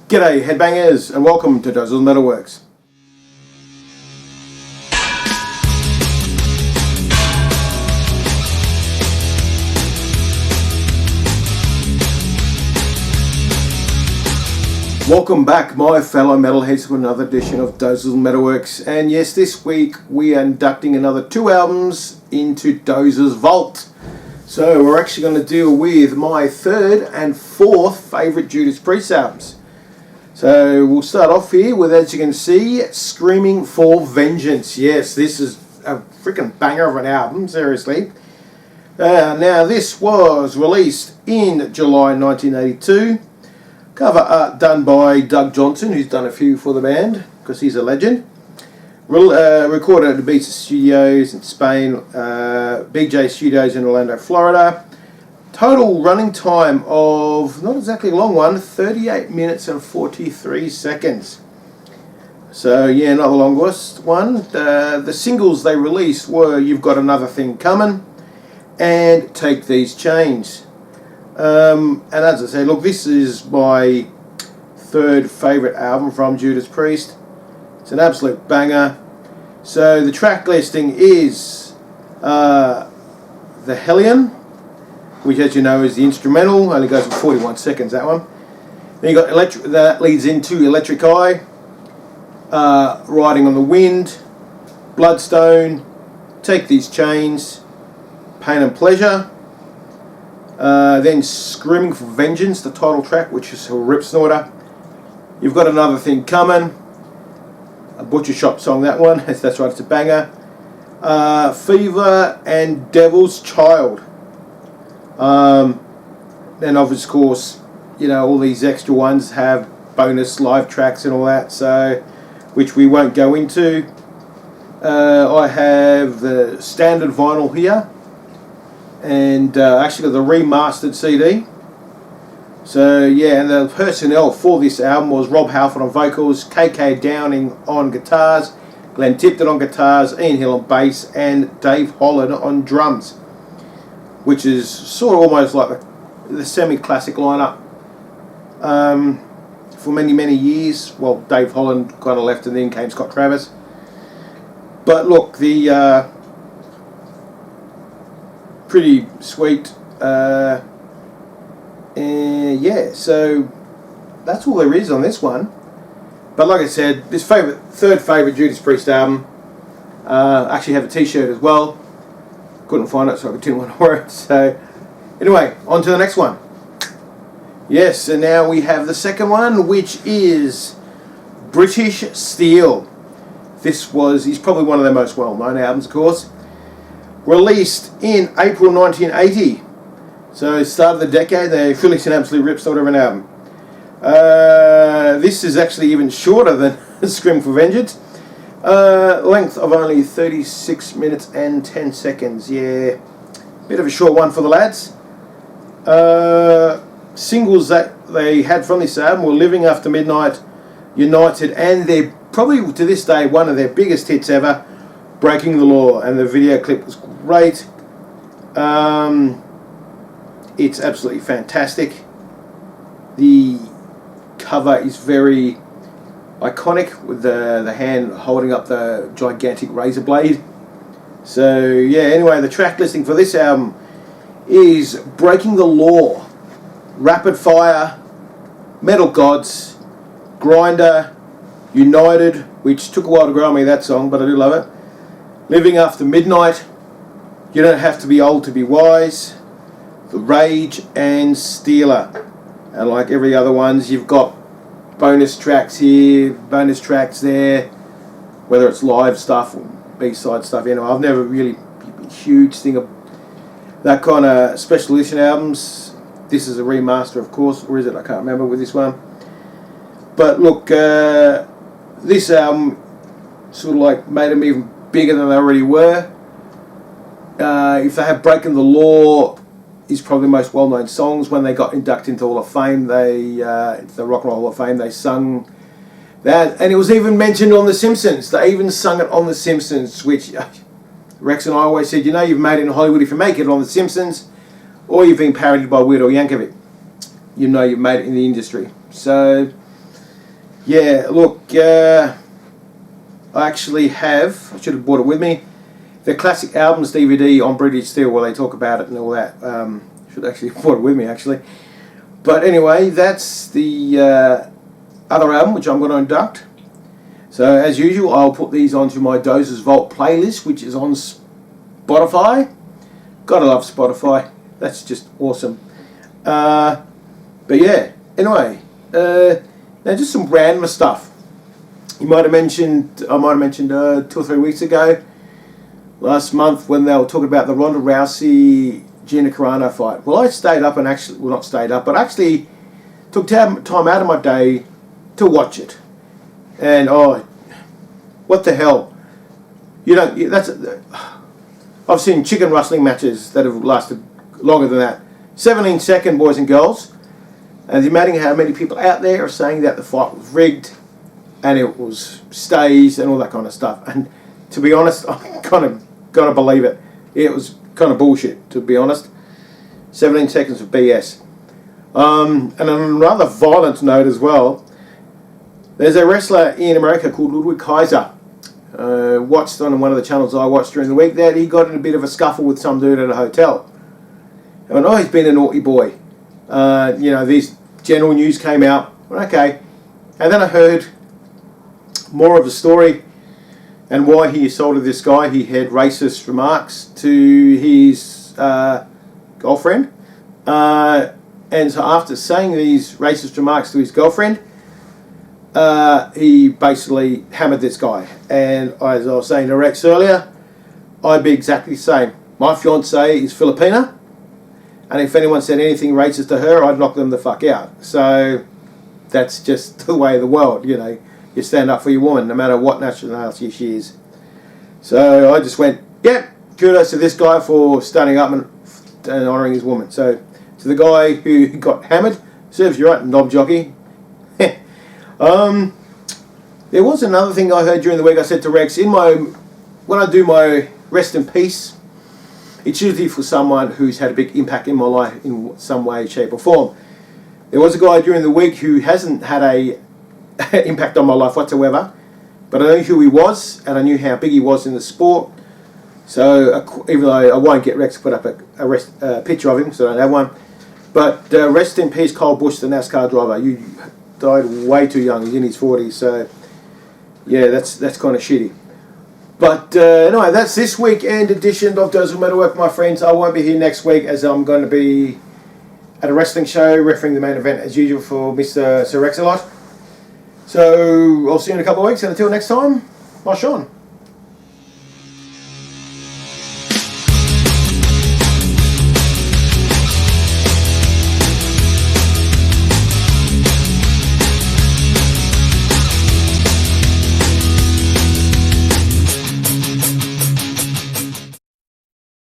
G'day headbangers and welcome to Dozers Metalworks. Welcome back my fellow metalheads to another edition of Dozers Metalworks, and yes, this week we are inducting another 2 albums into Dozers Vault. So we're actually going to deal with my 3rd and 4th favourite Judas Priest albums. So we'll start off here with, as you can see, Screaming for Vengeance. Yes, this is a freaking banger of an album, seriously. Now this was released in July 1982. Cover art done by Doug Johnson, who's done a few for the band, because he's a legend. Recorded at the Beats Studios in Spain, BJ Studios in Orlando, Florida. Total running time of, not exactly a long one, 38 minutes and 43 seconds. So yeah, not the longest one. The singles they released were You've Got Another Thing Coming and Take These Chains. And as I said, look, this is my 3rd favourite album from Judas Priest. It's an absolute banger. So the track listing is The Hellion, which, as you know, is the instrumental. Only goes for 41 seconds, that one. Then you got that leads into Electric Eye, Riding on the Wind, Bloodstone, Take These Chains, Pain and Pleasure. Then Screaming for Vengeance, the title track, which is a rip snorter. You've Got Another Thing Coming, a Butcher Shop song, that one. That's right, it's a banger. Fever and Devil's Child. Then of course, you know, all these extra ones have bonus live tracks and all that, so which we won't go into. I have the standard vinyl here, and actually the remastered CD. So yeah, and the personnel for this album was Rob Halford on vocals, KK Downing on guitars, Glenn Tipton on guitars, Ian Hill on bass, and Dave Holland on drums, which is sort of almost like the semi-classic lineup for many years. Well, Dave Holland kind of left and then came Scott Travis. But look, the pretty sweet, yeah, so that's all there is on this one. But like I said, this 3rd favourite Judas Priest album, actually have a t-shirt as well. Couldn't find it, so I didn't want to wear it. So anyway, on to the next one. Yes, and now we have the second one, which is British Steel. He's probably one of their most well-known albums, of course. Released in April 1980. So start of the decade, they released an absolute rip sort of an album. This is actually even shorter than Scream for Vengeance. Length of only 36 minutes and 10 seconds. Yeah, bit of a short one for the lads. Singles that they had from this album were Living After Midnight, United, and they're probably to this day one of their biggest hits ever, Breaking the Law, and the video clip was great. It's absolutely fantastic. The cover is very iconic with the hand holding up the gigantic razor blade. So yeah, anyway, the track listing for this album is Breaking the Law, Rapid Fire, Metal Gods, Grinder, United, which took a while to grow on me, that song, but I do love it. Living After Midnight, You Don't Have to Be Old to Be Wise, The Rage, and Stealer. And like every other ones, you've got bonus tracks here, bonus tracks there, whether it's live stuff or B-side stuff. You know, I've never really been a huge thing of that kind of special edition albums. This is a remaster, of course, or is it? I can't remember with this one. But look, this album sort of like made them even bigger than they already were. If they have Breaking the Law, is probably the most well-known songs. When they got inducted into Hall of Fame, the Rock and Roll Hall of Fame, they sung that, and it was even mentioned on The Simpsons. They even sung it on The Simpsons, which Rex and I always said, you know, you've made it in Hollywood if you make it on The Simpsons, or you've been parodied by Weird Al Yankovic. You know you've made it in the industry. So Yeah, look, I actually have, I should have brought it with me, the Classic Albums DVD on British Steel where they talk about it and all that. Should actually have brought it with me actually. But anyway, that's the other album which I'm going to induct. So as usual, I'll put these onto my Dozers Vault playlist, which is on Spotify. Gotta love Spotify. That's just awesome. But yeah, anyway, now just some random stuff. I might have mentioned 2 or 3 weeks ago, last month, when they were talking about the Ronda Rousey Gina Carano fight. Well, I stayed up and actually, well, not stayed up, but actually took time out of my day to watch it. And oh, what the hell? I've seen chicken wrestling matches that have lasted longer than that. 17 seconds, boys and girls. And it's amazing how many people out there are saying that the fight was rigged and it was staged and all that kind of stuff. And to be honest, I kind of got to believe it. It was kind of bullshit, to be honest. 17 seconds of BS. And on a rather violent note as well, there's a wrestler in America called Ludwig Kaiser. Watched on one of the channels I watched during the week that he got in a bit of a scuffle with some dude at a hotel. I went, oh, he's been a naughty boy. These general news came out. Went, okay. And then I heard more of the story and why he assaulted this guy. He had racist remarks to his girlfriend. And so after saying these racist remarks to his girlfriend, he basically hammered this guy. And as I was saying to Rex earlier, I'd be exactly the same. My fiancée is Filipina, and if anyone said anything racist to her, I'd knock them the fuck out. So that's just the way of the world, You stand up for your woman, no matter what nationality she is. So I just went, yeah, kudos to this guy for standing up and honouring his woman. So to the guy who got hammered, serves you right, knob jockey. There was another thing I heard during the week. I said to Rex, when I do my rest in peace, it's usually for someone who's had a big impact in my life in some way, shape or form. There was a guy during the week who hasn't had a impact on my life whatsoever, but I knew who he was and I knew how big he was in the sport. So even though I won't get Rex to put up a picture of him, so I don't have one, but rest in peace, Kyle Busch, the NASCAR driver. You died way too young. He's in his 40s, so yeah, that's kind of shitty. But anyway, that's this weekend edition of Dozer Metalwork, my friends. I won't be here next week as I'm going to be at a wrestling show, refereeing the main event as usual for Mr. Sir Rex-a-Lot. So I'll see you in a couple of weeks, and until next time, bye Sean.